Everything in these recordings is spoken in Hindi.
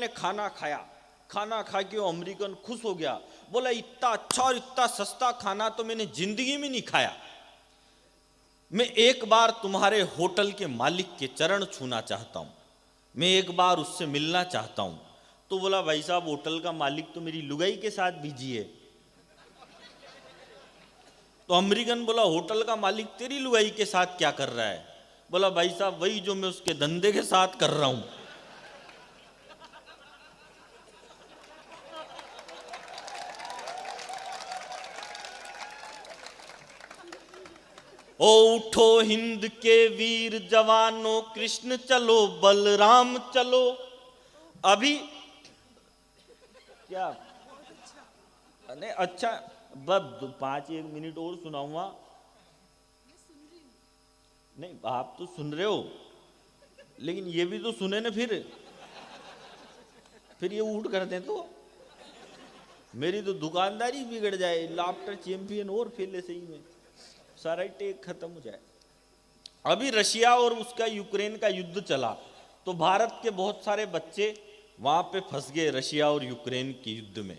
ने खाना खाया, खाना खा के वो अमेरिकन खुश हो गया, बोला इतना अच्छा और इतना सस्ता खाना तो मैंने जिंदगी में नहीं खाया, मैं एक बार तुम्हारे होटल के मालिक के चरण छूना चाहता हूं, मैं एक बार उससे मिलना चाहता हूं। तो बोला भाई साहब होटल का मालिक तो मेरी लुगाई के साथ बिजी है। तो अमेरिकन बोला होटल का मालिक तेरी लुगाई के साथ क्या कर रहा है? बोला भाई साहब वही जो मैं उसके धंधे के साथ कर रहा हूं। ओ उठो हिंद के वीर जवानों, कृष्ण चलो बलराम चलो। अभी क्या नहीं अच्छा, बस 5-1 मिनट और सुनाऊंगा। नहीं आप तो सुन रहे हो, लेकिन ये भी तो सुने ना, फिर ये उठ कर दें तो मेरी तो दुकानदारी बिगड़ जाए, लाफ्टर चैंपियन और फैले सही में, सारा टेक खत्म हो जाए। अभी रशिया और उसका यूक्रेन का युद्ध चला तो भारत के बहुत सारे बच्चे वहां पे फंस गए रशिया और यूक्रेन के युद्ध में।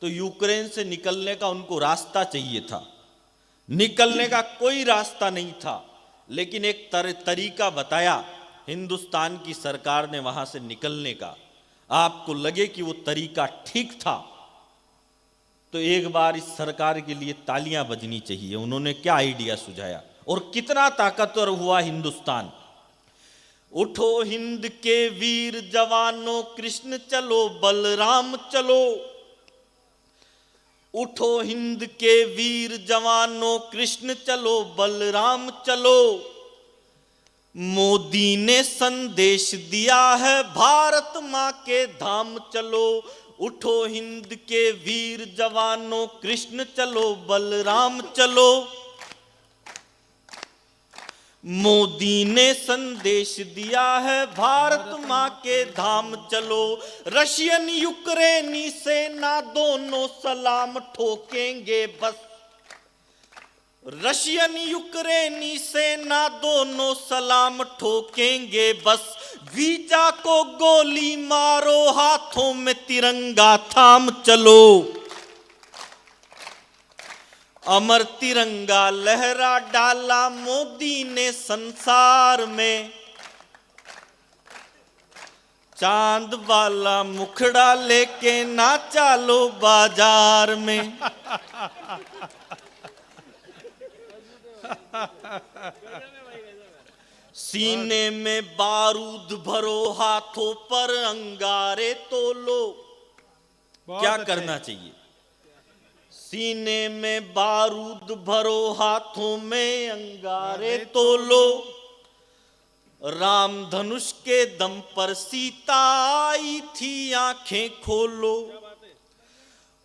तो यूक्रेन से निकलने का उनको रास्ता चाहिए था, निकलने का कोई रास्ता नहीं था, लेकिन एक तरीका बताया हिंदुस्तान की सरकार ने वहां से निकलने का। आपको लगे कि वो तरीका ठीक था तो एक बार इस सरकार के लिए तालियां बजनी चाहिए। उन्होंने क्या आइडिया सुझाया और कितना ताकतवर हुआ हिंदुस्तान। उठो हिंद के वीर जवानों, कृष्ण चलो बलराम चलो। उठो हिंद के वीर जवानों, कृष्ण चलो बलराम चलो। मोदी ने संदेश दिया है भारत मां के धाम चलो। उठो हिंद के वीर जवानों, कृष्ण चलो बलराम चलो। मोदी ने संदेश दिया है भारत मां के धाम चलो। रशियन यूक्रेनी सेना दोनों सलाम ठोकेंगे बस। रशियन यूक्रेनी सेना दोनों सलाम ठोकेंगे बस। वीजा को गोली मारो, हाथों में तिरंगा थाम चलो। अमर तिरंगा लहरा डाला मोदी ने संसार में। चांद वाला मुखड़ा लेके नाचा लो बाजार में। सीने में बारूद भरो, हाथों पर अंगारे तोलो। क्या करना चाहिए? सीने में बारूद भरो, हाथों में अंगारे तोलो। राम धनुष के दम पर सीता आई थी, आंखें खोलो।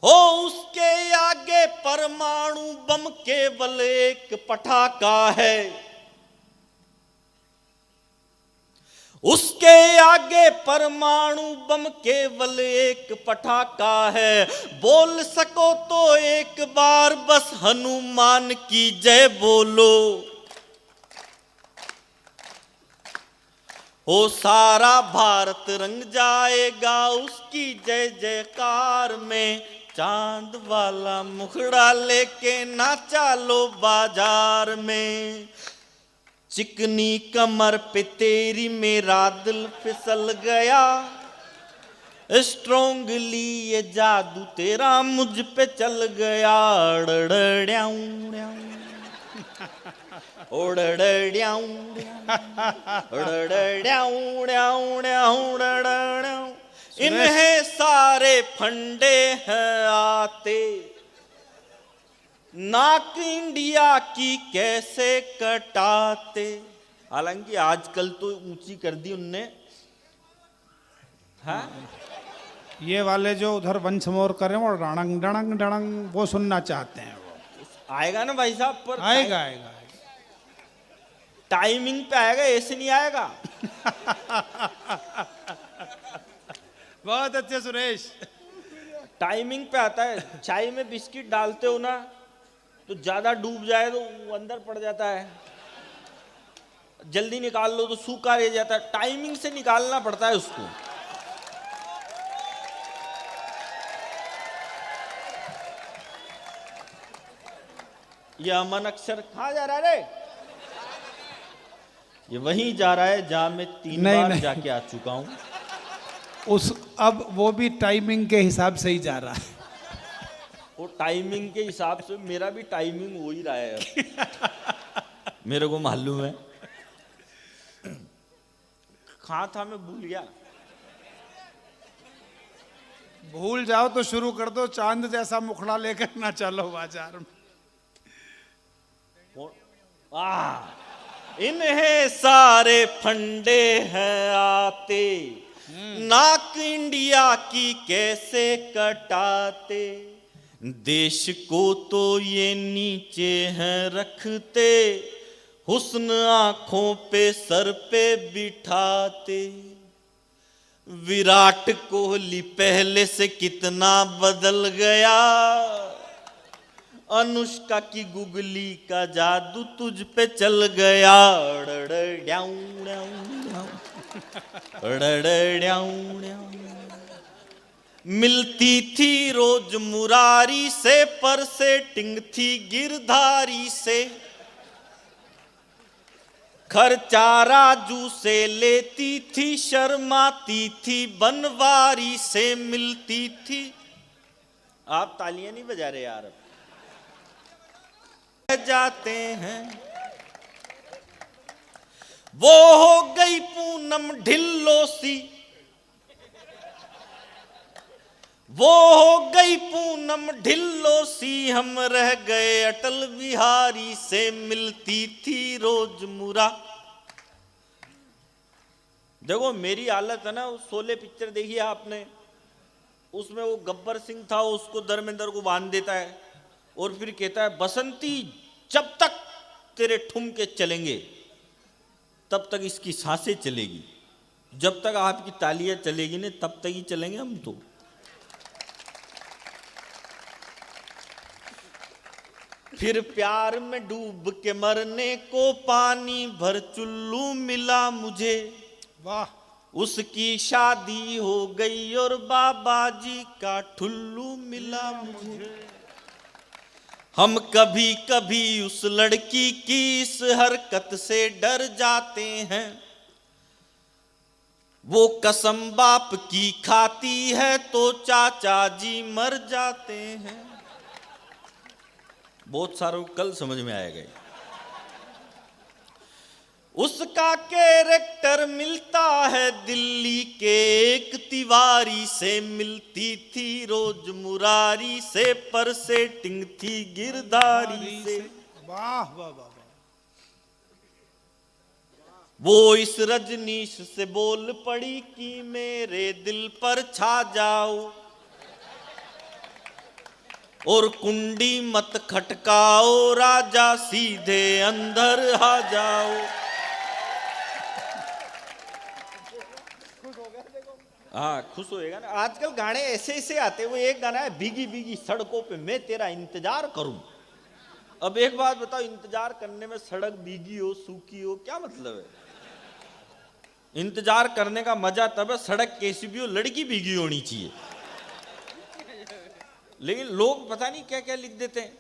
हो उसके आगे परमाणु बम केवल एक पटाखा है। उसके आगे परमाणु बम केवल एक पटाखा है। बोल सको तो एक बार बस हनुमान की जय बोलो। हो सारा भारत रंग जाएगा उसकी जय जयकार में। चांद वाला मुखड़ा लेके नाचा लो बाजार में। चिकनी कमर पे तेरी मेरा दिल फिसल गया। स्ट्रोंगली ये जादू तेरा मुझ पे चल गया। इन्हें सारे फंडे हैं आते, नाक इंडिया की कैसे कटाते। हालांकि आजकल तो ऊंची कर दी उनने। हाँ ये वाले जो उधर वंशमोर कर रहे हैं वो डणंग डणंग डणंग वो सुनना चाहते हैं। वो आएगा ना भाई साहब, पर आएगा आएगा टाइमिंग पे आएगा, ऐसे नहीं आएगा। बहुत अच्छे सुरेश, टाइमिंग पे आता है। चाय में बिस्किट डालते हो ना तो ज्यादा डूब जाए तो अंदर पड़ जाता है, जल्दी निकाल लो तो सूखा रह जाता है। टाइमिंग से निकालना पड़ता है उसको। ये अमन अक्षर कहाँ जा रहा है रे? ये वहीं जा रहा है जहां मैं 3 नहीं, बार नहीं। जाके आ चुका हूं। अब वो भी टाइमिंग के हिसाब से ही जा रहा है। वो टाइमिंग के हिसाब से मेरा भी टाइमिंग हो ही रहा है अब। मेरे को मालूम है। कहाँ था मैं भूल गया। भूल जाओ तो शुरू कर दो, चांद जैसा मुखड़ा लेकर ना चलो बाजार में। इन्हें सारे फंडे हैं आते, नाक इंडिया की कैसे कटाते, देश को तो ये नीचे हैं रखते, हुस्न आंखों पे सर पे बिठाते। विराट कोहली पहले से कितना बदल गया, अनुष्का की गुगली का जादू तुझ पे चल गया। मिलती थी रोज मुरारी से, पर सेटिंग थी गिरधारी से, खर्चा राजू से लेती थी, शर्माती थी बनवारी से मिलती थी। आप तालियां नहीं बजा रहे यार। जाते हैं वो हो गई पूनम ढिल्लो सी, वो हो गई पूनम ढिल्लो सी, हम रह गए अटल बिहारी से मिलती थी रोज मुरा। देखो मेरी हालत है ना, शोले पिक्चर देखी है आपने, उसमें वो गब्बर सिंह था, उसको धर्मेंद्र को बांध देता है और फिर कहता है बसंती जब तक तेरे ठुमके चलेंगे तब तक इसकी सांसें चलेगी, जब तक आपकी तालियां चलेगी नहीं तब तक ही चलेंगे हम तो। फिर प्यार में डूब के मरने को पानी भर चुल्लू मिला मुझे, वाह। उसकी शादी हो गई और बाबा जी का ठुल्लू मिला मुझे। हम कभी कभी उस लड़की की इस हरकत से डर जाते हैं, वो कसम बाप की खाती है तो चाचा जी मर जाते हैं। बहुत सारों को कल समझ में आएगा। उसका कैरेक्टर मिलता है दिल्ली के एक तिवारी से, मिलती थी रोज मुरारी से, पर सेटिंग थी गिरधारी से। वाह वाह वाह। वो इस रजनीश से बोल पड़ी कि मेरे दिल पर छा जाओ, और कुंडी मत खटकाओ राजा सीधे अंदर आ जाओ। हाँ खुश होएगा ना। आजकल गाने ऐसे ऐसे आते हैं। वो एक गाना है भीगी भीगी सड़कों पे मैं तेरा इंतजार करूं। अब एक बात बताओ, इंतजार करने में सड़क भीगी हो सूखी हो क्या मतलब है? इंतजार करने का मजा तब है सड़क कैसी भी हो, लड़की भीगी होनी चाहिए। लेकिन लोग पता नहीं क्या क्या लिख देते हैं।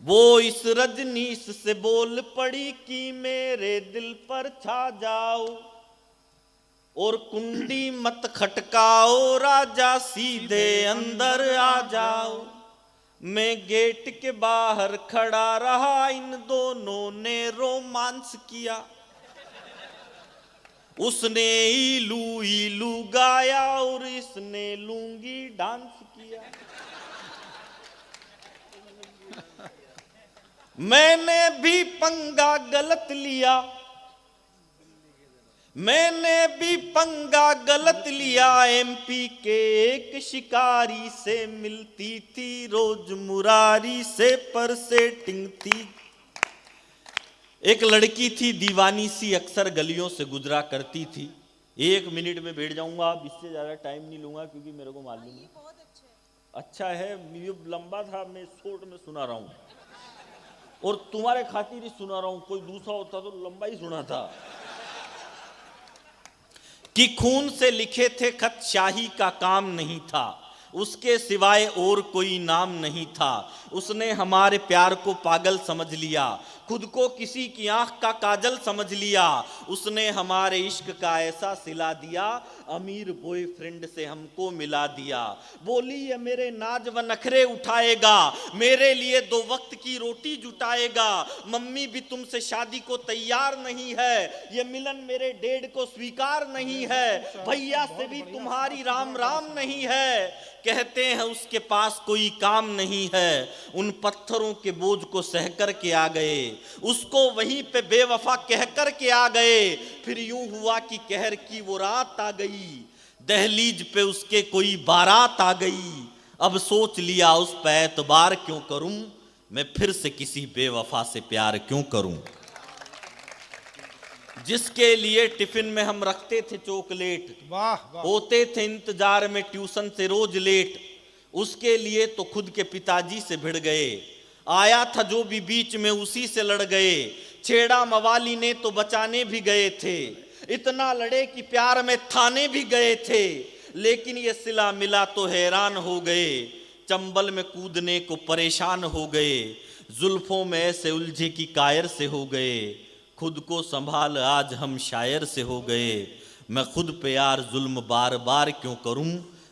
वो इस रजनीश से बोल पड़ी कि मेरे दिल पर छा जाओ, और कुंडी मत खटकाओ राजा सीधे अंदर आ जाओ। मैं गेट के बाहर खड़ा रहा, इन दोनों ने रोमांस किया, उसने इलू इलू गाया और इसने लूंगी डांस किया। मैंने भी पंगा गलत लिया, मैंने भी पंगा गलत लिया, एमपी के एक शिकारी से मिलती थी रोज मुरारी से, पर सेटिंग थी। एक लड़की थी दीवानी सी, अक्सर गलियों से गुजरा करती थी। 1 मिनट में बैठ जाऊंगा, अब इससे ज्यादा टाइम नहीं लूंगा क्योंकि मेरे को मालूम है अच्छा है। ये लंबा था, मैं शॉर्ट में सुना रहा हूं और तुम्हारे खातिर ही सुना रहा हूं। कोई दूसरा होता तो लंबा ही सुना था। कि खून से लिखे थे खत शाही का काम नहीं था, उसके सिवाय और कोई नाम नहीं था। उसने हमारे प्यार को पागल समझ लिया, खुद को किसी की आंख का काजल समझ लिया। उसने हमारे इश्क का ऐसा सिला दिया, अमीर बॉयफ्रेंड से हमको मिला दिया। बोली ये मेरे नाज व नखरे उठाएगा, मेरे लिए 2 वक्त की रोटी जुटाएगा। मम्मी भी तुमसे शादी को तैयार नहीं है, ये मिलन मेरे डैड को स्वीकार नहीं है। भैया से भी तुम्हारी राम राम नहीं है, कहते हैं उसके पास कोई काम नहीं है। उन पत्थरों के बोझ को सहकर के आ गए, उसको वहीं पे बेवफा कहकर के आ गए। फिर यूं हुआ कि कहर की वो रात आ गई, दहलीज पे उसके कोई बारात आ गई। अब सोच लिया उस पे एतबार क्यों करूं, मैं फिर से किसी बेवफा से प्यार क्यों करूं। जिसके लिए टिफिन में हम रखते थे चॉकलेट, वाह वाह। होते थे इंतजार में ट्यूशन से रोज लेट, उसके लिए तो खुद के पिताजी से भिड़ गए। आया था जो भी बीच में उसी से लड़ गए, छेड़ा मवाली ने तो बचाने भी गए थे। इतना लड़े कि प्यार में थाने भी गए थे, लेकिन ये सिला मिला तो हैरान हो गए। चंबल में कूदने को परेशान हो गए, जुल्फों में ऐसे उलझे कि कायर से हो गए। खुद को संभाल आज हम शायर से हो गए, मैं खुद पे यार जुल्म बार बार क्यों करूं,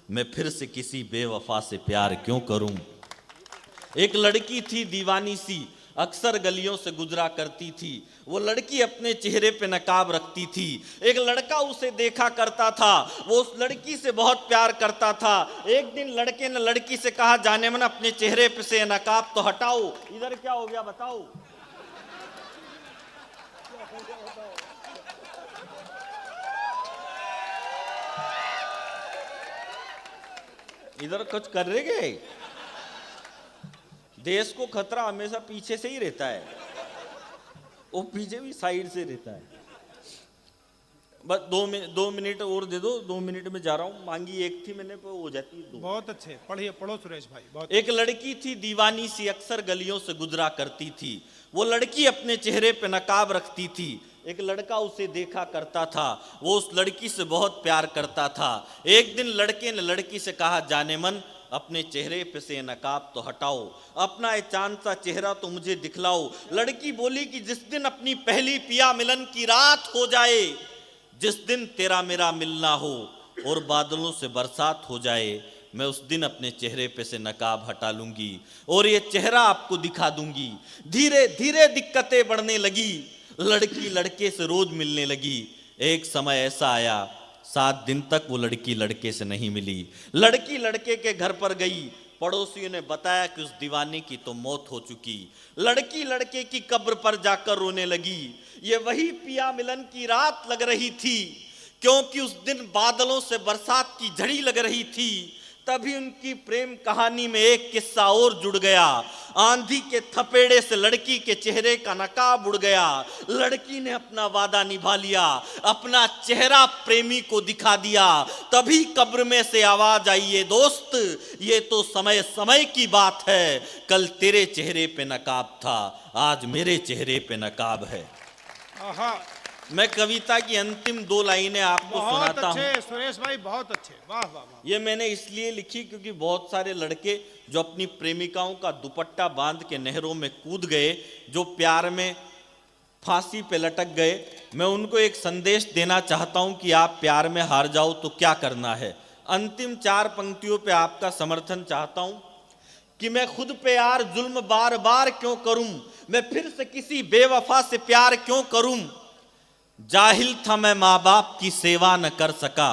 मैं फिर से किसी बेवफा से प्यार क्यों करूं। एक लड़की थी दीवानी सी, अक्सर गलियों से गुजरा करती थी। वो लड़की अपने चेहरे पे नकाब रखती थी। एक लड़का उसे देखा करता था, वो उस लड़की से बहुत प्यार करता था। एक दिन लड़के ने लड़की से कहा, जाने मन अपने चेहरे पे से नकाब तो हटाओ। इधर क्या हो गया बताओ। इधर कुछ कर रहे गए। देश को खतरा हमेशा पीछे से ही रहता है, वो पीछे भी साइड से रहता है। बस 2 मिनट और दे दो, 2 मिनट में जा रहा हूँ। मांगी एक थी मैंने, हो जाती है 2। बहुत अच्छे, पढ़िए, पढ़ो सुरेश भाई। बहुत एक लड़की थी दीवानी सी, अक्सर गलियों से गुजरा करती थी। वो लड़की अपने चेहरे पे नकाब रखती थी। एक लड़का उसे देखा करता था, वो उस लड़की से बहुत प्यार करता था। एक दिन लड़के ने लड़की से कहा, जाने मन अपने चेहरे पे से नकाब तो हटाओ, अपना ये चांद सा चेहरा तो मुझे दिखलाओ। लड़की बोली कि जिस दिन अपनी पहली पिया मिलन की रात हो जाए, जिस दिन तेरा मेरा मिलना हो और बादलों से बरसात हो जाए, मैं उस दिन अपने चेहरे पे से नकाब हटा लूंगी और ये चेहरा आपको दिखा दूंगी। धीरे धीरे दिक्कतें बढ़ने लगी, लड़की लड़के से रोज मिलने लगी। एक समय ऐसा आया, 7 दिन तक वो लड़की लड़के से नहीं मिली। लड़की लड़के के घर पर गई, पड़ोसियों ने बताया कि उस दीवाने की तो मौत हो चुकी। लड़की लड़के की कब्र पर जाकर रोने लगी। ये वही पिया मिलन की रात लग रही थी, क्योंकि उस दिन बादलों से बरसात की झड़ी लग रही थी। तभी उनकी प्रेम कहानी में एक किस्सा और जुड़ गया। आंधी के थपेड़े से लड़की के चेहरे का नकाब उड़ गया। लड़की ने अपना वादा निभा लिया, अपना चेहरा प्रेमी को दिखा दिया। तभी कब्र में से आवाज आई, ये दोस्त ये तो समय समय की बात है, कल तेरे चेहरे पे नकाब था, आज मेरे चेहरे पे नकाब है। आहा, मैं कविता की अंतिम 2 लाइनें आपको सुनाता हूँ। बहुत अच्छे सुरेश भाई, बहुत अच्छे, वाह वाह वाह। ये मैंने इसलिए लिखी क्योंकि बहुत सारे लड़के जो अपनी प्रेमिकाओं का दुपट्टा बांध के नहरों में कूद गए, जो प्यार में फांसी पे लटक गए, मैं उनको एक संदेश देना चाहता हूं कि आप प्यार में हार जाओ तो क्या करना है। अंतिम 4 पंक्तियों पे आपका समर्थन चाहता हूं कि मैं खुद पे यार जुल्म बार बार क्यों करूं, मैं फिर से किसी बेवफा से प्यार क्यों करूं। जाहिल था मैं माँ बाप की सेवा न कर सका,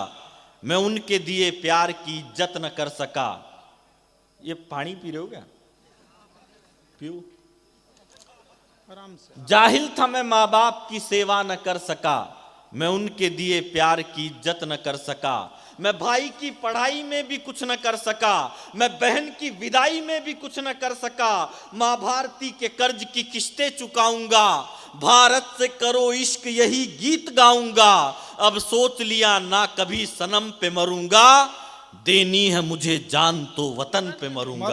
मैं उनके दिए प्यार की इज्जत न कर सका। ये पानी पी रहे हो क्या? पियो आराम से। जाहिल था मैं माँ बाप की सेवा न कर सका, मैं उनके दिए प्यार की इज्जत न कर सका। मैं भाई की पढ़ाई में भी कुछ न कर सका, मैं बहन की विदाई में भी कुछ न कर सका। माँ भारती के कर्ज की किस्तें चुकाऊंगा, भारत से करो इश्क यही गीत गाऊंगा। अब सोच लिया ना कभी सनम पे मरूंगा, देनी है मुझे जान तो वतन पे मरूंगा।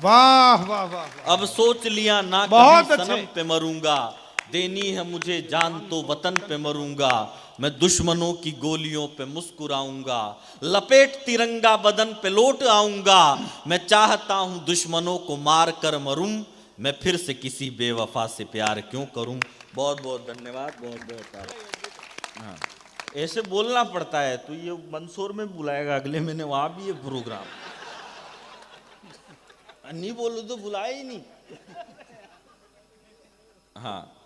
वाह वाह वाह। अब सोच लिया ना बहुत कभी अच्छे। सनम पे मरूंगा, देनी है मुझे जान तो वतन पे मरूंगा। मैं दुश्मनों की गोलियों पे मुस्कुराऊंगा, लपेट तिरंगा बदन पे लौट आऊंगा, मैं चाहता हूं दुश्मनों को मार कर मरूं, मैं फिर से किसी बेवफा से प्यार क्यों करूं। बहुत बहुत धन्यवाद, बहुत बहुत। हाँ, ऐसे बोलना पड़ता है। तो ये मंदसौर में बुलाएगा अगले महीने, वहां भी ये प्रोग्राम। नहीं बोलो तो बुलाए ही नहीं। हाँ,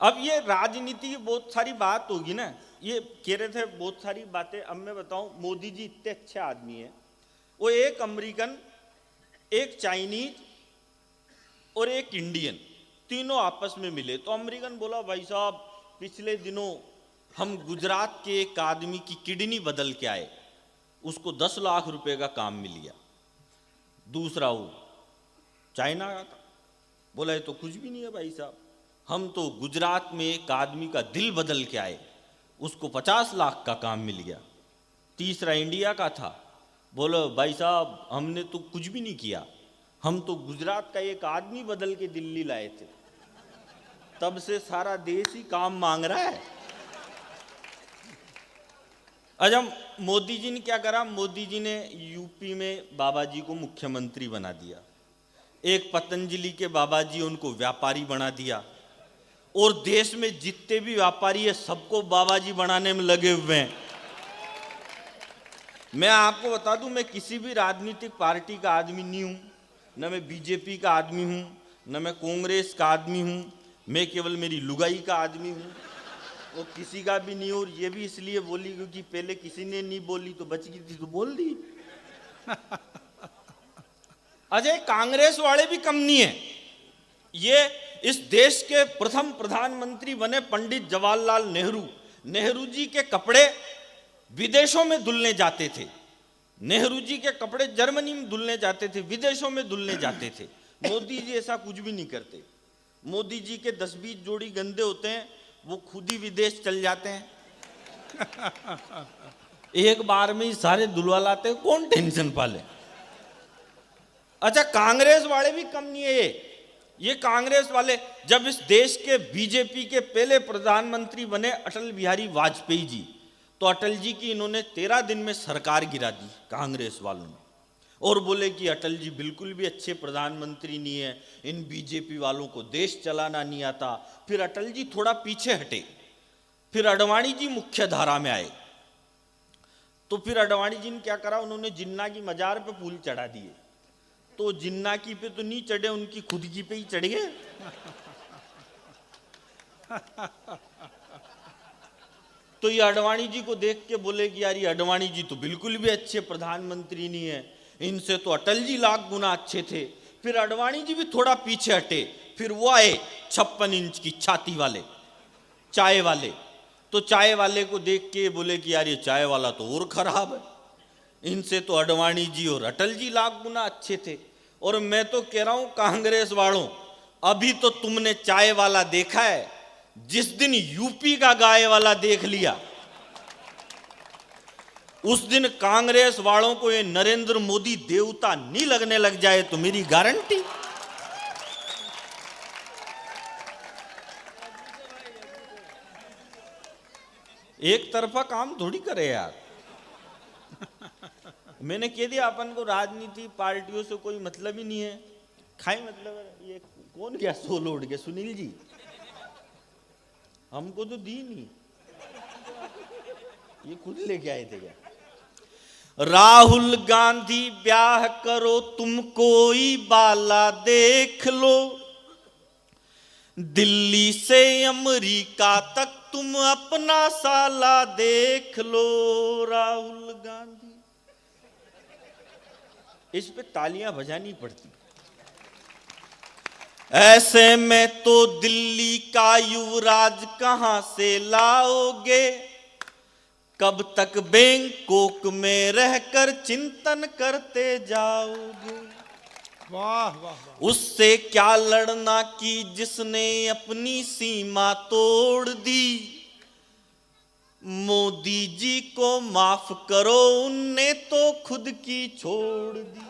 अब ये राजनीति की बहुत सारी बात होगी ना, ये कह रहे थे बहुत सारी बातें। अब मैं बताऊं, मोदी जी इतने अच्छे आदमी हैं, वो एक अमेरिकन, एक चाइनीज और एक इंडियन, तीनों आपस में मिले। तो अमेरिकन बोला, भाई साहब पिछले दिनों हम गुजरात के एक आदमी की किडनी बदल के आए, उसको 10 लाख रुपए का काम मिल गया। दूसरा वो चाइना का था, बोला ये तो कुछ भी नहीं है भाई साहब, हम तो गुजरात में एक आदमी का दिल बदल के आए, उसको 50 लाख का काम मिल गया। तीसरा इंडिया का था, बोलो भाई साहब हमने तो कुछ भी नहीं किया, हम तो गुजरात का एक आदमी बदल के दिल्ली लाए थे, तब से सारा देश ही काम मांग रहा है। अच्छा, मोदी जी ने क्या करा, मोदी जी ने यूपी में बाबा जी को मुख्यमंत्री बना दिया, एक पतंजलि के बाबा जी उनको व्यापारी बना दिया, और देश में जितने भी व्यापारी है सबको बाबा जी बनाने में लगे हुए हैं। मैं आपको बता दूं, मैं किसी भी राजनीतिक पार्टी का आदमी नहीं हूं, न मैं बीजेपी का आदमी हूं, न मैं कांग्रेस का आदमी हूं, मैं केवल मेरी लुगाई का आदमी हूं, वो किसी का भी नहीं। और ये भी इसलिए बोली क्योंकि पहले किसी ने नहीं बोली तो बच गई थी तो बोल दी। अजय, कांग्रेस वाले भी कम नहीं है। ये इस देश के प्रथम प्रधानमंत्री बने पंडित जवाहरलाल नेहरू, नेहरू जी के कपड़े विदेशों में धुलने जाते थे, नेहरू जी के कपड़े जर्मनी में धुलने जाते थे, विदेशों में धुलने जाते थे। मोदी जी ऐसा कुछ भी नहीं करते। मोदी जी के 10-20 जोड़ी गंदे होते हैं, वो खुद ही विदेश चल जाते हैं। एक बार में ही सारे धुलवा लाते हैं, कौन टेंशन पाले। अच्छा, कांग्रेस वाले भी कम नहीं है। ये कांग्रेस वाले, जब इस देश के बीजेपी के पहले प्रधानमंत्री बने अटल बिहारी वाजपेयी जी, तो अटल जी की इन्होंने 13 दिन में सरकार गिरा दी कांग्रेस वालों ने, और बोले कि अटल जी बिल्कुल भी अच्छे प्रधानमंत्री नहीं है, इन बीजेपी वालों को देश चलाना नहीं आता। फिर अटल जी थोड़ा पीछे हटे, फिर अडवाणी जी मुख्य धारा में आए। तो फिर अडवाणी जी ने क्या करा, उन्होंने जिन्ना की मजार पे फूल चढ़ा दिए। तो जिन्ना की पे तो नहीं चढ़े, उनकी खुद की पे ही चढ़ गए। तो ये अडवाणी जी को देख के बोले कि यार ये अडवाणी जी तो बिल्कुल भी अच्छे प्रधानमंत्री नहीं है, इनसे तो अटल जी लाख गुना अच्छे थे। फिर अडवाणी जी भी थोड़ा पीछे हटे, फिर वो आए 56 इंच की छाती वाले चाय वाले। तो चाय वाले को देख के बोले कि यार ये चाय वाला तो और खराब है, इनसे तो अडवाणी जी और अटल जी लाख गुना अच्छे थे। और मैं तो कह रहा हूं कांग्रेस वालों, अभी तो तुमने चाय वाला देखा है, जिस दिन यूपी का गाय वाला देख लिया, उस दिन कांग्रेस वालों को ये नरेंद्र मोदी देवता नहीं लगने लग जाए तो मेरी गारंटी। एक तरफा काम थोड़ी करे यार। मैंने कह दिया अपन को राजनीति पार्टियों से कोई मतलब ही नहीं है। खाई मतलब ये कौन गया सोलो उड़ के, सुनील जी हमको तो दी नहीं, ये खुद लेके आए थे क्या। राहुल गांधी ब्याह करो तुम कोई बाला देख लो, दिल्ली से अमेरिका तक तुम अपना साला देख लो। राहुल गांधी, इस पे तालियां बजानी पड़ती। ऐसे में तो दिल्ली का युवराज कहां से लाओगे, कब तक बैंकॉक में रहकर चिंतन करते जाओगे। वाह वाह वाह। उससे क्या लड़ना कि जिसने अपनी सीमा तोड़ दी, मोदी जी को माफ करो उनने तो खुद की छोड़ दी।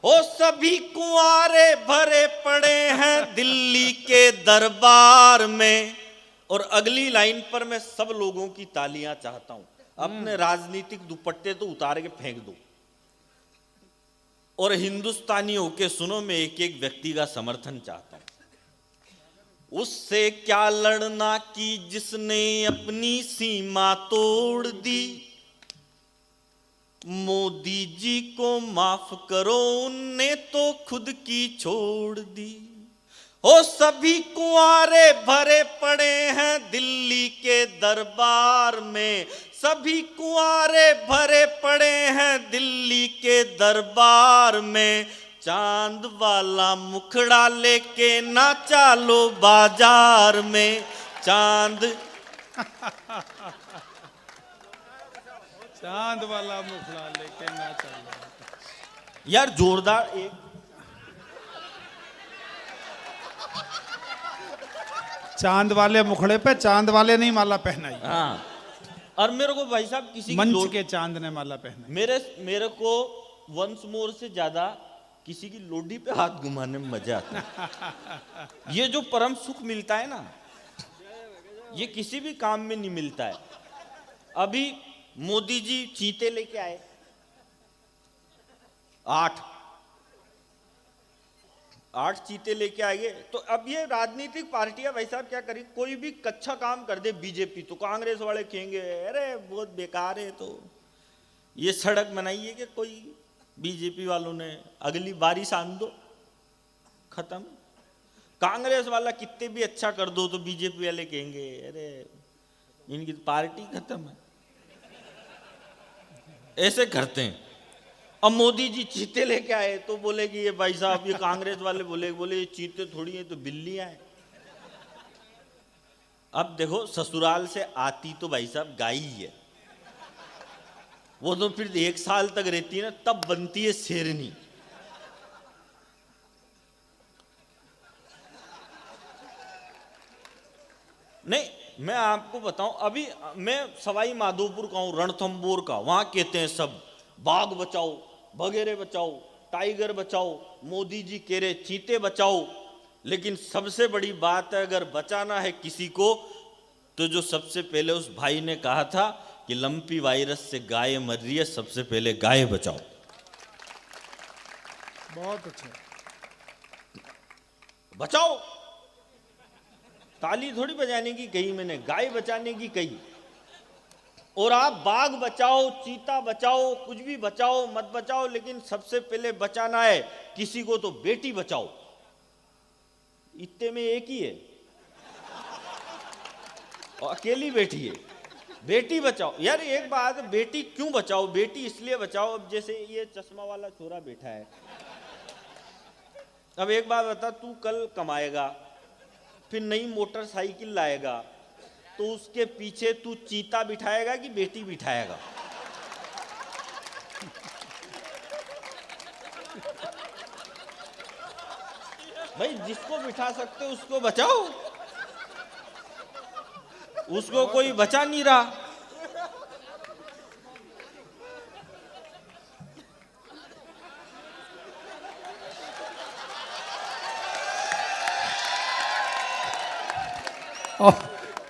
ओ सभी कुंवारे भरे पड़े हैं दिल्ली के दरबार में, और अगली लाइन पर मैं सब लोगों की तालियां चाहता हूं। अपने राजनीतिक दुपट्टे तो उतार के फेंक दो और हिंदुस्तानी होके सुनो, मैं एक एक व्यक्ति का समर्थन चाहता हूं। उससे क्या लड़ना की जिसने अपनी सीमा तोड़ दी, मोदी जी को माफ करो उनने तो खुद की छोड़ दी। ओ सभी कुंवारे भरे पड़े हैं दिल्ली के दरबार में, सभी कुंवारे भरे पड़े हैं दिल्ली के दरबार में। चांद वाला मुखड़ा लेके ना चालो बाजार में, चांद चांद वाला मुखड़ा लेके ना चलो। यार जोरदार एक चांद वाले मुखड़े पे चांद वाले नहीं माला पहनाई, हाँ। और मेरे को भाई साहब किसी मंच के चांद ने माला पहनाई। मेरे को वंस मोर से ज्यादा किसी की लोडी पे हाथ घुमाने में मजा आता है। ये जो परम सुख मिलता है ना, ये किसी भी काम में नहीं मिलता है। अभी मोदी जी चीते लेके आए 8 चीते लेके आए। तो अब ये राजनीतिक पार्टियां भाई साहब क्या करें, कोई भी कच्चा काम कर दे बीजेपी तो कांग्रेस वाले कहेंगे अरे बहुत बेकार है। तो ये सड़क बनाई है कि कोई बीजेपी वालों ने, अगली बारिश आन दो, खत्म। कांग्रेस वाला कितने भी अच्छा कर दो तो बीजेपी वाले कहेंगे अरे इनकी पार्टी खत्म है। ऐसे करते हैं। अब मोदी जी चीते लेके आए तो बोले कि ये भाई साहब, ये कांग्रेस वाले बोले ये चीते थोड़ी है तो बिल्लियां हैं। अब देखो ससुराल से आती तो भाई साहब गाय ही है, वो तो फिर 1 साल तक रहती है ना, तब बनती है शेरनी। नहीं मैं आपको बताऊं, अभी मैं सवाई माधोपुर का हूं, रणथंबोर का। वहां कहते हैं सब बाघ बचाओ, बगेरे बचाओ, टाइगर बचाओ, मोदी जी कह रहे चीते बचाओ। लेकिन सबसे बड़ी बात है, अगर बचाना है किसी को तो जो सबसे पहले उस भाई ने कहा था कि लंपी वायरस से गाय मर रही है, सबसे पहले गाय बचाओ। बहुत अच्छा, बचाओ। ताली थोड़ी बजाने की कही मैंने, गाय बचाने की कही। और आप बाघ बचाओ, चीता बचाओ, कुछ भी बचाओ मत बचाओ, लेकिन सबसे पहले बचाना है किसी को तो बेटी बचाओ। इतने में एक ही है और अकेली बेटी है, बेटी बचाओ। यार एक बात, बेटी क्यों बचाओ? बेटी इसलिए बचाओ, अब जैसे ये चश्मा वाला छोरा बैठा है, अब एक बात बता, तू कल कमाएगा फिर नई मोटरसाइकिल लाएगा तो उसके पीछे तू चीता बिठाएगा कि बेटी बिठाएगा? भाई जिसको बिठा सकते उसको बचाओ, उसको कोई बचा नहीं रहा।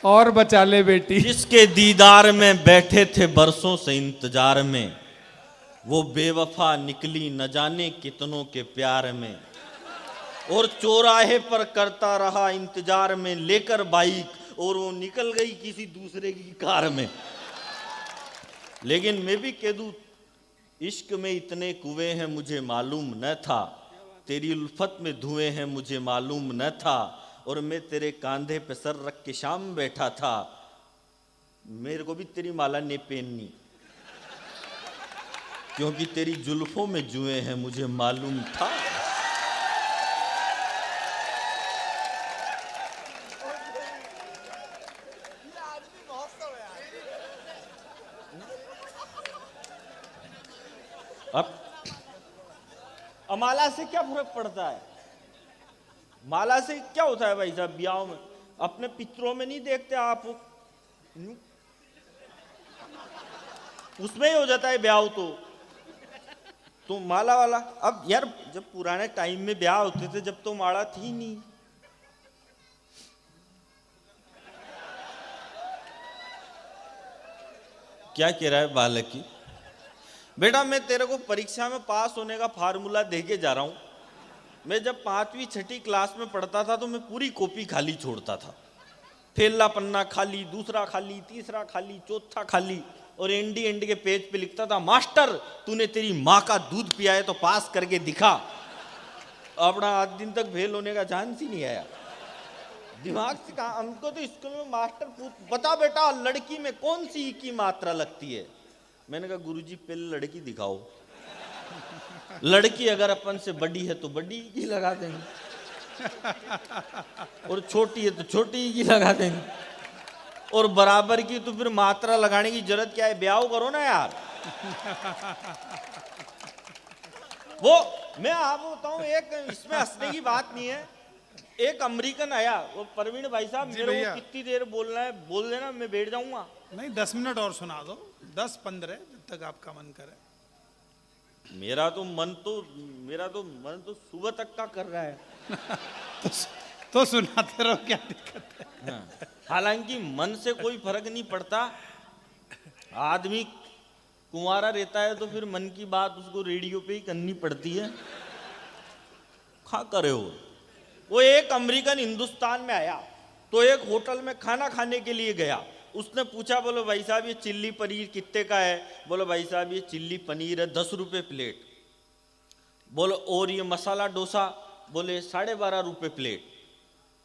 और बचा ले बेटी। जिसके दीदार में बैठे थे बरसों से इंतजार में, वो बेवफा निकली न जाने कितनों के प्यार में। और चौराहे पर करता रहा इंतजार में लेकर बाइक, और वो निकल गई किसी दूसरे की कार में। लेकिन मैं भी कह दूं, इश्क में इतने कुएं हैं मुझे मालूम न था, तेरी उल्फत में धुएं हैं मुझे मालूम न था। और मैं तेरे कांधे पे सर रख के शाम बैठा था, मेरे को भी तेरी माला नहीं पहननी, क्योंकि तेरी जुल्फों में जुएं हैं मुझे मालूम था। अब माला से क्या फर्क पड़ता है? माला से क्या होता है भाई साहब? ब्याह में अपने पितरों में नहीं देखते आप, उसमें ही हो जाता है ब्याह। तो माला वाला, अब यार जब पुराने टाइम में ब्याह होते थे जब तो माला थी नहीं, क्या कह रहा है बालक की? बेटा मैं तेरे को परीक्षा में पास होने का फार्मूला दे के जा रहा हूं। मैं जब 5वीं 6ठी क्लास में पढ़ता था तो मैं पूरी कॉपी खाली छोड़ता था। पहला पन्ना खाली, दूसरा खाली, तीसरा खाली, चौथा खाली, और एंड के पेज पे लिखता था, मास्टर तूने तेरी माँ का दूध पिया है तो पास करके दिखा। अपना 8 दिन तक फेल होने का चांस ही नहीं आया। दिमाग से कहा, हमको तो स्कूल में मास्टर बता बेटा लड़की में कौन सी ई की मात्रा लगती है। मैंने कहा गुरुजी पहले लड़की दिखाओ, लड़की अगर अपन से बड़ी है तो बड़ी ई की लगा देंगे, और छोटी है तो छोटी ई की लगा देंगे, और बराबर की तो फिर मात्रा लगाने की जरूरत क्या है, ब्याह करो ना यार। वो मैं आपको बताऊं, एक इसमें हंसने की बात नहीं है। एक अमेरिकन आया, वो परवीन भाई साहब मेरे को कितनी देर बोलना है बोल देना, मैं बैठ जाऊंगा। नहीं 10 मिनट और सुना दो, 10-15 जब तक आपका मन करे। मेरा तो मन तो सुबह तक का कर रहा है। तो सुनाते रहो, क्या दिक्कत है। हाँ। हालांकि मन से कोई फर्क नहीं पड़ता। आदमी कुंवारा रहता है तो फिर मन की बात उसको रेडियो पे ही करनी पड़ती है। खा करे हो। वो एक अमेरिकन हिंदुस्तान में आया तो एक होटल में खाना खाने के लिए गया। उसने पूछा, बोलो भाई साहब ये चिल्ली पनीर कितने का है? बोलो भाई साहब ये चिल्ली पनीर है 10 रुपये प्लेट। बोलो और ये मसाला डोसा? बोले 12.5 रुपये प्लेट।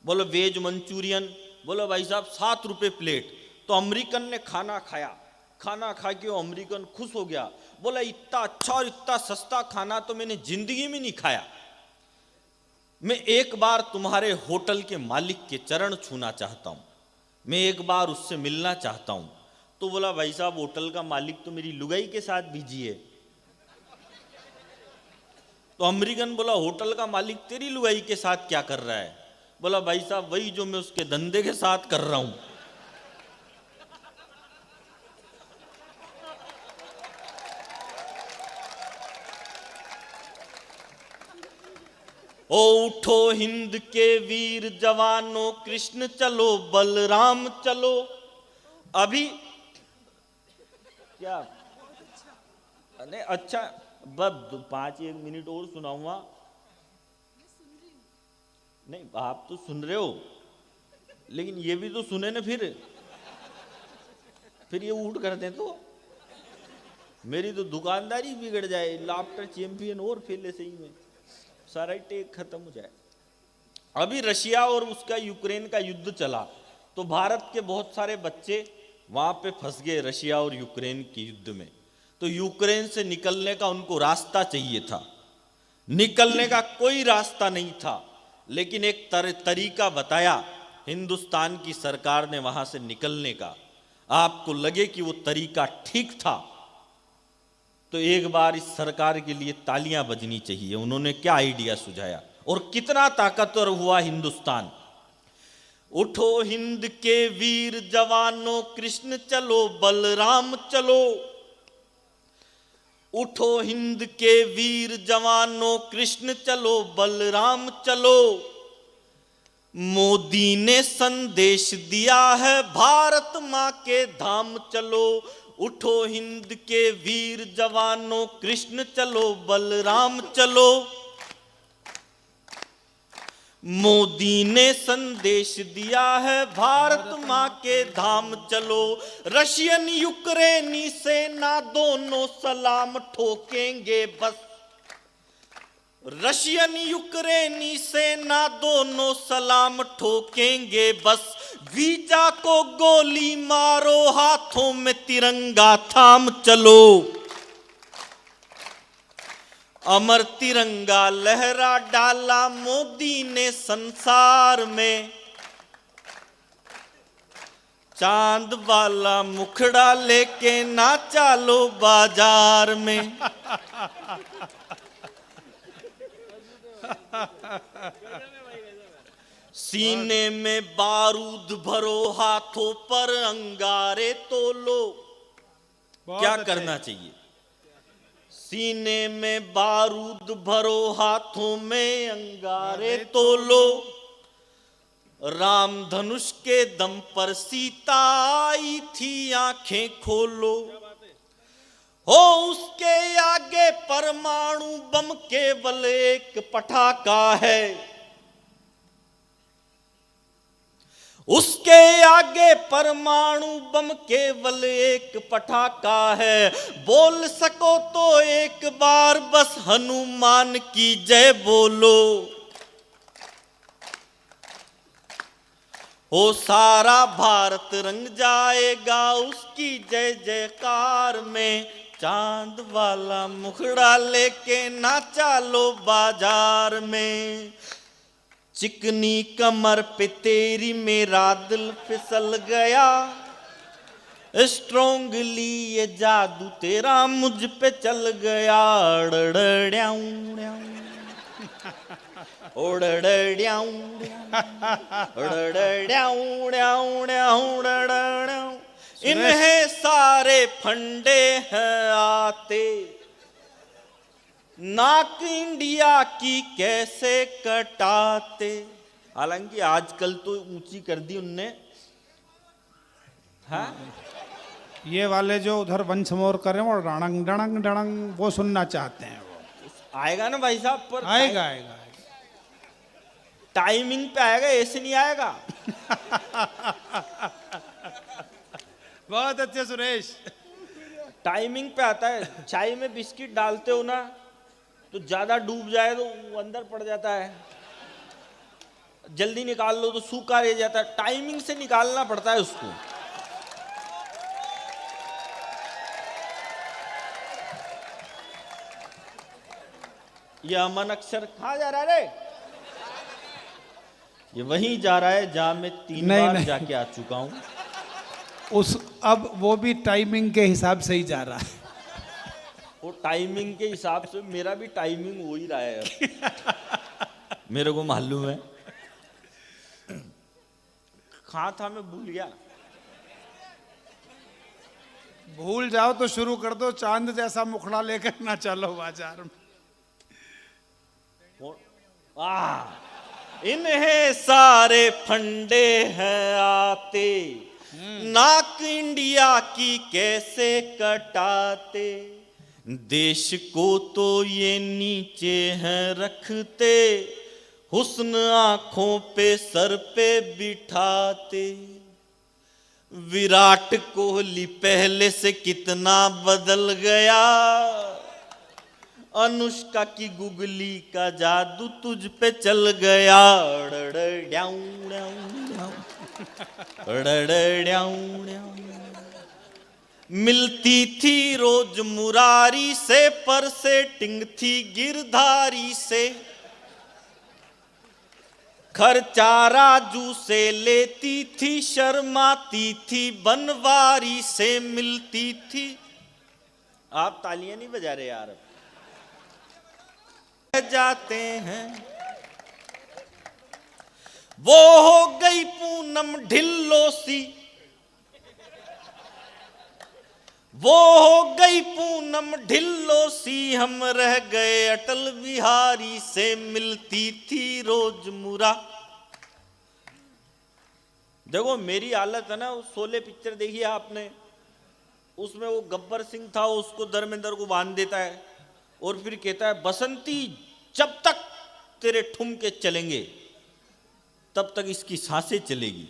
बोलो वेज मंचूरियन? बोलो भाई साहब 7 रुपये प्लेट। तो अमेरिकन ने खाना खाया, खाना खा के वो अमेरिकन खुश हो गया। बोला इतना अच्छा और इतना सस्ता खाना तो मैंने जिंदगी में नहीं खाया। मैं एक बार तुम्हारे होटल के मालिक के चरण छूना चाहता हूं, मैं एक बार उससे मिलना चाहता हूं। तो बोला भाई साहब होटल का मालिक तो मेरी लुगाई के साथ बिजी है। तो अमेरिकन बोला होटल का मालिक तेरी लुगाई के साथ क्या कर रहा है? बोला भाई साहब वही जो मैं उसके धंधे के साथ कर रहा हूं। ओ उठो हिंद के वीर जवानों, कृष्ण चलो बलराम चलो। अभी क्या अरे अच्छा, बस 5-1 मिनट और सुनाऊंगा। नहीं आप तो सुन रहे हो, लेकिन ये भी तो सुने ना, फिर ये उठ कर दे तो मेरी तो दुकानदारी बिगड़ जाए। लाफ्टर चैंपियन और फेले सही में, सारा टेक खत्म हो जाए। अभी रशिया और उसका यूक्रेन का युद्ध चला तो भारत के बहुत सारे बच्चे वहां पे फंस गए रशिया और यूक्रेन के युद्ध में। तो यूक्रेन से निकलने का उनको रास्ता चाहिए था, निकलने का कोई रास्ता नहीं था, लेकिन एक तरीका बताया हिंदुस्तान की सरकार ने वहां से निकलने का। आपको लगे कि वो तरीका ठीक था तो एक बार इस सरकार के लिए तालियां बजनी चाहिए। उन्होंने क्या आइडिया सुझाया और कितना ताकतवर हुआ हिंदुस्तान। उठो हिंद के वीर जवानों, कृष्ण चलो बलराम चलो। उठो हिंद के वीर जवानों, कृष्ण चलो बलराम चलो। मोदी ने संदेश दिया है भारत मां के धाम चलो। उठो हिंद के वीर जवानों, कृष्ण चलो बलराम चलो। मोदी ने संदेश दिया है भारत मां के धाम चलो। रशियन यूक्रेनी सेना दोनों सलाम ठोकेंगे बस। रशियन यूक्रेनी सेना दोनों सलाम ठोकेंगे बस। वीजा को गोली मारो, हाथों में तिरंगा थाम चलो। अमर तिरंगा लहरा डाला मोदी ने संसार में। चांद वाला मुखड़ा लेके नाचा लो बाजार में। सीने में बारूद भरो, हाथों पर अंगारे तोलो। क्या करना चाहिए? सीने में बारूद भरो, हाथों में अंगारे तोलो। राम धनुष के दम पर सीता आई थी, आंखें खोलो। हो उसके आगे परमाणु बम केवल एक पटाखा है, उसके आगे परमाणु बम केवल एक पटाखा है। बोल सको तो एक बार बस हनुमान की जय बोलो। हो सारा भारत रंग जाएगा उसकी जय जयकार में। चांद वाला मुखड़ा लेके नाचा लो बाजार में। चिकनी कमर पे तेरी मेरा दिल फिसल गया, स्ट्रोंगली ये जादू तेरा मुझ पे चल गया। इन्हें सारे फंडे हैं आते, नाक इंडिया की कैसे कटाते। हालांकि आजकल तो ऊंची कर दी उनने। हाँ ये वाले जो उधर वंशमोर कर रहे हैं वो डणंग डणंग डणंग वो सुनना चाहते हैं वो। आएगा ना भाई साहब, पर आएगा आएगा टाइमिंग पे आएगा, ऐसे नहीं आएगा। बहुत अच्छे सुरेश। टाइमिंग पे आता है। चाय में बिस्किट डालते हो ना तो ज्यादा डूब जाए तो वो अंदर पड़ जाता है, जल्दी निकाल लो तो सूखा रह जाता है। टाइमिंग से निकालना पड़ता है उसको। ये अमन अक्षर कहाँ जा रहा है रे? ये वहीं जा रहा है जहां मैं 3 बार जाके आ चुका हूं। उस अब वो भी टाइमिंग के हिसाब से ही जा रहा है। वो टाइमिंग के हिसाब से मेरा भी टाइमिंग हो ही रहा है। मेरे को मालूम है। कहाँ था मैं भूल गया। भूल जाओ तो शुरू कर दो, चांद जैसा मुखड़ा लेकर ना चलो बाजार में। इन्हें सारे फंडे हैं आते, नाक इंडिया की कैसे कटाते। देश को तो ये नीचे हैं रखते, हुस्न आंखों पे सर पे बिठाते। विराट कोहली पहले से कितना बदल गया, अनुष्का की गुगली का जादू तुझ पे चल गया। मिलती थी रोज मुरारी से, पर सेटिंग थी गिरधारी से। खर्चा राजू से लेती थी, शर्माती थी बनवारी से मिलती थी। आप तालियां नहीं बजा रहे यार। जाते हैं वो हो गई पूनम ढिल्लो सी, वो हो गई पूनम ढिल्लो सी। हम रह गए अटल बिहारी से मिलती थी रोज मुरा। देखो मेरी हालत है ना, उस शोले पिक्चर देखी है आपने? उसमें वो गब्बर सिंह था, उसको धर्मेंद्र को बांध देता है और फिर कहता है बसंती जब तक तेरे ठुमके चलेंगे तब तक इसकी सांसें चलेगी,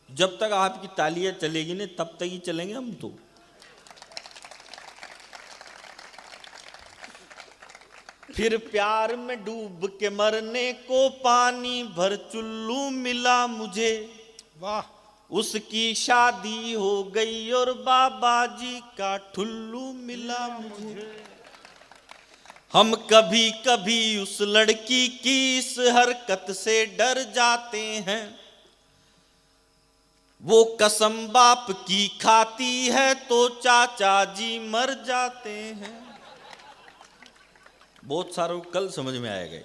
जब तक आपकी तालियां चलेगी ना तब तक ही चलेंगे हम। तो फिर प्यार में डूब के मरने को पानी भर चुल्लू मिला मुझे। वाह। उसकी शादी हो गई और बाबा जी का ठुल्लू मिला मुझे। हम कभी कभी उस लड़की की इस हरकत से डर जाते हैं, वो कसम बाप की खाती है तो चाचा जी मर जाते हैं। बहुत सारों को कल समझ में आएगा।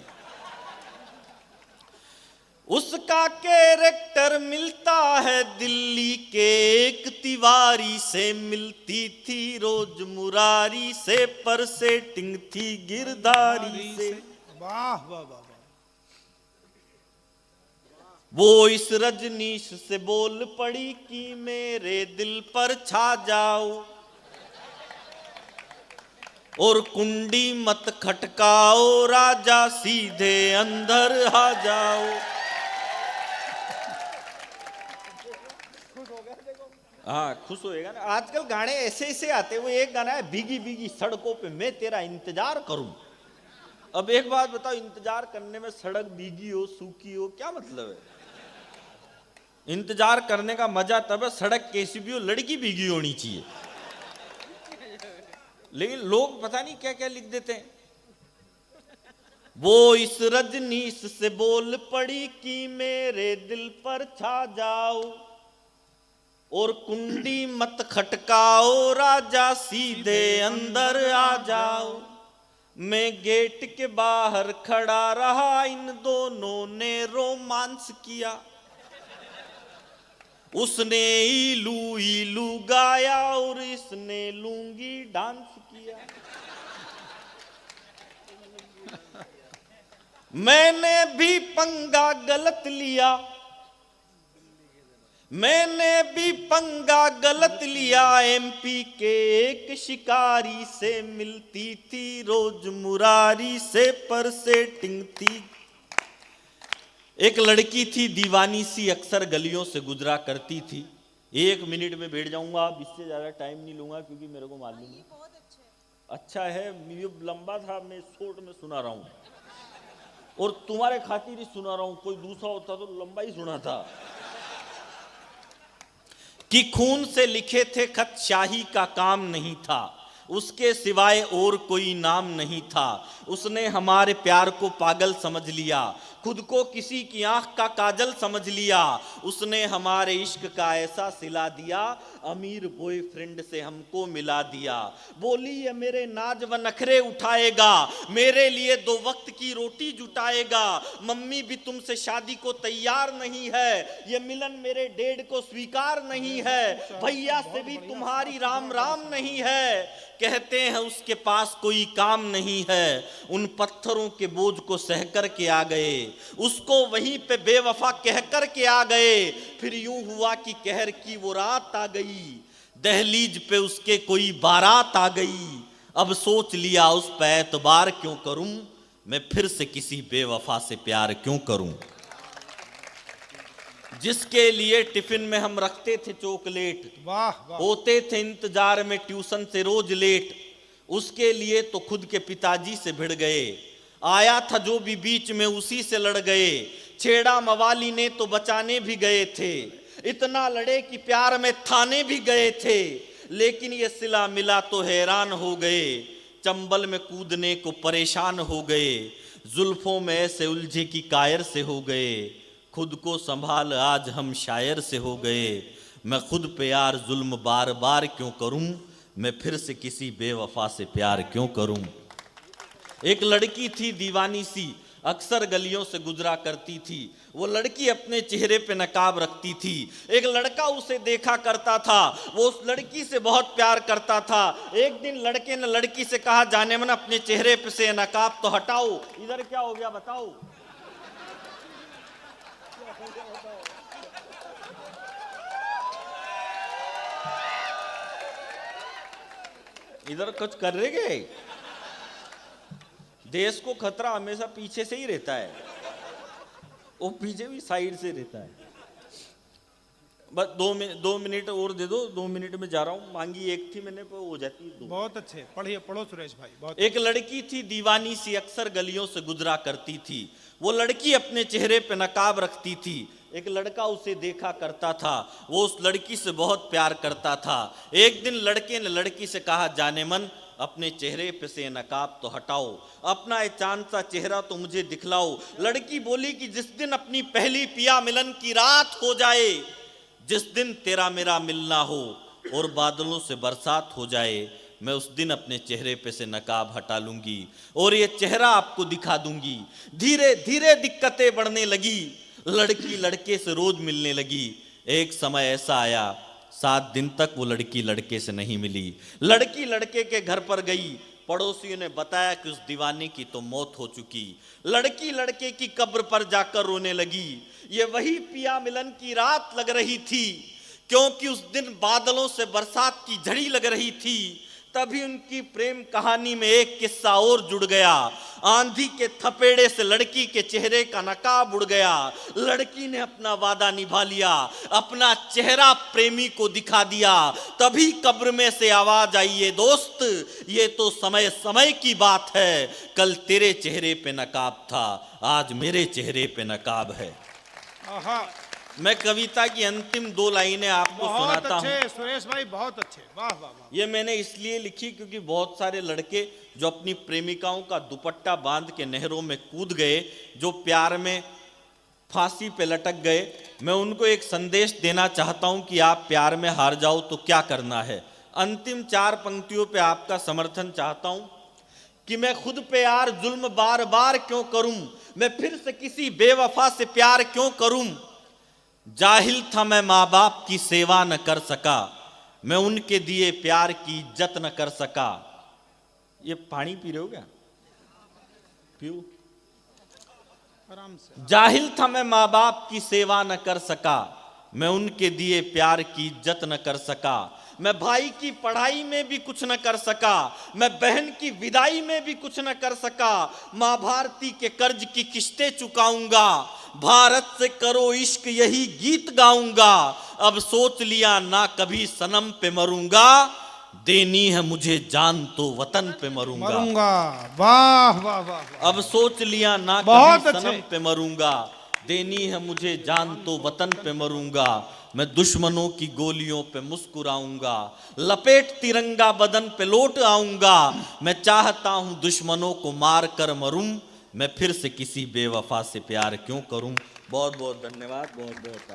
उसका कैरेक्टर मिलता है दिल्ली के एक तिवारी से, मिलती थी रोज मुरारी से, पर सेटिंग थी गिरधारी से। वाह वाह वाह। वो इस रजनीश से बोल पड़ी कि मेरे दिल पर छा जाओ। और कुंडी मत खटकाओ राजा, सीधे अंदर आ जाओ। हाँ खुश होएगा ना। आजकल गाने ऐसे ऐसे आते। वो एक गाना है, भीगी भीगी सड़कों पे मैं तेरा इंतजार करूं। अब एक बात बताओ, इंतजार करने में सड़क भीगी हो सूखी हो क्या मतलब है? इंतजार करने का मजा तब है सड़क कैसी भी हो, लड़की भीगी होनी चाहिए। लेकिन लोग पता नहीं क्या क्या लिख देते हैं। वो इस रजनीश से बोल पड़ी कि मेरे दिल पर छा जाओ, और कुंडी मत खटकाओ राजा, सीधे अंदर आ जाओ। मैं गेट के बाहर खड़ा रहा, इन दोनों ने रोमांस किया। उसने इलू इलू गाया और इसने लूंगी डांस किया। मैंने भी पंगा गलत लिया, मैंने भी पंगा गलत लिया। एमपी के एक शिकारी से मिलती थी रोज मुरारी से, पर सेटिंग थी। एक लड़की थी दीवानी सी, अक्सर गलियों से गुजरा करती थी। 1 मिनट में बैठ जाऊंगा, अब इससे ज्यादा टाइम नहीं लूंगा क्योंकि मेरे को मालूम है अच्छा है। ये लंबा था, मैं शॉर्ट में सुना रहा हूं और तुम्हारे खातिर ही सुना रहा हूं। कोई दूसरा होता तो लंबा ही सुना था। कि खून से लिखे थे खत शाही का काम नहीं था, उसके सिवाय और कोई नाम नहीं था। उसने हमारे प्यार को पागल समझ लिया, खुद को किसी की आंख का काजल समझ लिया। उसने हमारे इश्क का ऐसा सिला दिया, अमीर बॉयफ्रेंड से हमको मिला दिया। बोली ये मेरे नाज व नखरे उठाएगा, मेरे लिए 2 वक्त की रोटी जुटाएगा। मम्मी भी तुमसे शादी को तैयार नहीं है, ये मिलन मेरे डैड को स्वीकार नहीं है। भैया से भी तुम्हारी राम राम नहीं है, कहते हैं उसके पास कोई काम नहीं है। उन पत्थरों के बोझ को सह कर के आ गए, उसको वहीं पे बेवफा कह कर के आ गए। फिर यूं हुआ कि कहर की वो रात आ गई, दहलीज पे उसके कोई बारात आ गई। अब सोच लिया उस पे एतबार क्यों करूं, मैं फिर से किसी बेवफा से प्यार क्यों करूं। जिसके लिए टिफिन में हम रखते थे चॉकलेट, वाह वाह। होते थे इंतजार में ट्यूशन से रोज लेट, उसके लिए तो खुद के पिताजी से भिड़ गए। आया था जो भी बीच में उसी से लड़ गए, छेड़ा मवाली ने तो बचाने भी गए थे। इतना लड़े कि प्यार में थाने भी गए थे, लेकिन ये सिला मिला तो हैरान हो गए। चंबल में कूदने को परेशान हो गए, जुल्फों में ऐसे उलझे कि कायर से हो गए। खुद को संभाल आज हम शायर से हो गए, मैं खुद पे यार जुल्म बार बार क्यों करूं, मैं फिर से किसी बेवफा से प्यार क्यों करूं। एक लड़की थी दीवानी सी, अक्सर गलियों से गुजरा करती थी। वो लड़की अपने चेहरे पे नकाब रखती थी। एक लड़का उसे देखा करता था, वो उस लड़की से बहुत प्यार करता था। एक दिन लड़के ने लड़की से कहा, जाने मन अपने चेहरे पे से नकाब तो हटाओ। इधर क्या हो गया बताओ। इधर कुछ कर रहे गए। देश को खतरा हमेशा पीछे से ही रहता है, वो पीछे भी साइड से रहता है। बस 2 मिनट और दे दो, 2 मिनट में जा रहा हूँ। मांगी एक थी मैंने, पर हो जाती है 2। बहुत अच्छे, पढ़िए, पढ़ो सुरेश भाई। बहुत एक लड़की थी दीवानी सी, अक्सर गलियों से गुजरा करती थी। वो लड़की अपने चेहरे पे नकाब रखती थी। एक लड़का उसे देखा करता था, वो उस लड़की से बहुत प्यार करता था। एक दिन लड़के ने लड़की से कहा, जाने मन अपने चेहरे पे से नकाब तो हटाओ, अपना ये चांद सा चेहरा तो मुझे दिखलाओ। लड़की बोली कि जिस दिन अपनी पहली पिया मिलन की रात हो जाए, जिस दिन तेरा मेरा मिलना हो और बादलों से बरसात हो जाए, मैं उस दिन अपने चेहरे पे से नकाब हटा लूंगी और ये चेहरा आपको दिखा दूंगी। धीरे धीरे दिक्कतें बढ़ने लगी, लड़की लड़के से रोज मिलने लगी। एक समय ऐसा आया, 7 दिन तक वो लड़की लड़के से नहीं मिली। लड़की लड़के के घर पर गई, पड़ोसियों ने बताया कि उस दीवाने की तो मौत हो चुकी। लड़की लड़के की कब्र पर जाकर रोने लगी। ये वही पिया मिलन की रात लग रही थी, क्योंकि उस दिन बादलों से बरसात की झड़ी लग रही थी। तभी उनकी प्रेम कहानी में एक किस्सा और जुड़ गया। आंधी के थपेड़े से लड़की के चेहरे का नकाब उड़ गया। लड़की ने अपना वादा निभा लिया, अपना चेहरा प्रेमी को दिखा दिया। तभी कब्र में से आवाज आई, ये दोस्त ये तो समय समय की बात है। कल तेरे चेहरे पे नकाब था, आज मेरे चेहरे पे नकाब है। आहा, मैं कविता की अंतिम 2 लाइनें आपको बहुत सुनाता हूं। अच्छे सुरेश भाई, बहुत अच्छे, वाह वाह वाह। ये मैंने इसलिए लिखी क्योंकि बहुत सारे लड़के जो अपनी प्रेमिकाओं का दुपट्टा बांध के नहरों में कूद गए, जो प्यार में फांसी पे लटक गए, मैं उनको एक संदेश देना चाहता हूं कि आप प्यार में हार जाओ तो क्या करना है। अंतिम 4 पंक्तियों पे आपका समर्थन चाहता हूं कि मैं खुद पे यार जुल्म बार बार क्यों करूं, मैं फिर से किसी बेवफा से प्यार क्यों करूं। जाहिल था मैं माँ बाप की सेवा न कर सका, मैं उनके दिए प्यार की इज्जत न कर सका। ये पानी पी रहे हो क्या? पियो। आराम से। जाहिल था मैं माँ बाप की सेवा न कर सका, मैं उनके दिए प्यार की इज्जत न कर सका। मैं भाई की पढ़ाई में भी कुछ न कर सका, मैं बहन की विदाई में भी कुछ न कर सका। माँ भारती के कर्ज की किस्तें चुकाऊंगा, भारत से करो इश्क यही गीत गाऊंगा। अब सोच लिया ना कभी सनम पे मरूंगा, देनी है मुझे जान तो वतन पे मरूंगा। वाह वाह वाह। अब सोच लिया ना बहुत कभी सनम अच्छे। पे मरूंगा, देनी है मुझे जान तो वतन पे मरूंगा। मैं दुश्मनों की गोलियों पे मुस्कुराऊंगा, लपेट तिरंगा बदन पे लौट आऊंगा। मैं चाहता हूं दुश्मनों को मार कर मरूं, मैं फिर से किसी बेवफा से प्यार क्यों करूं। बहुत बहुत धन्यवाद, बहुत बहुत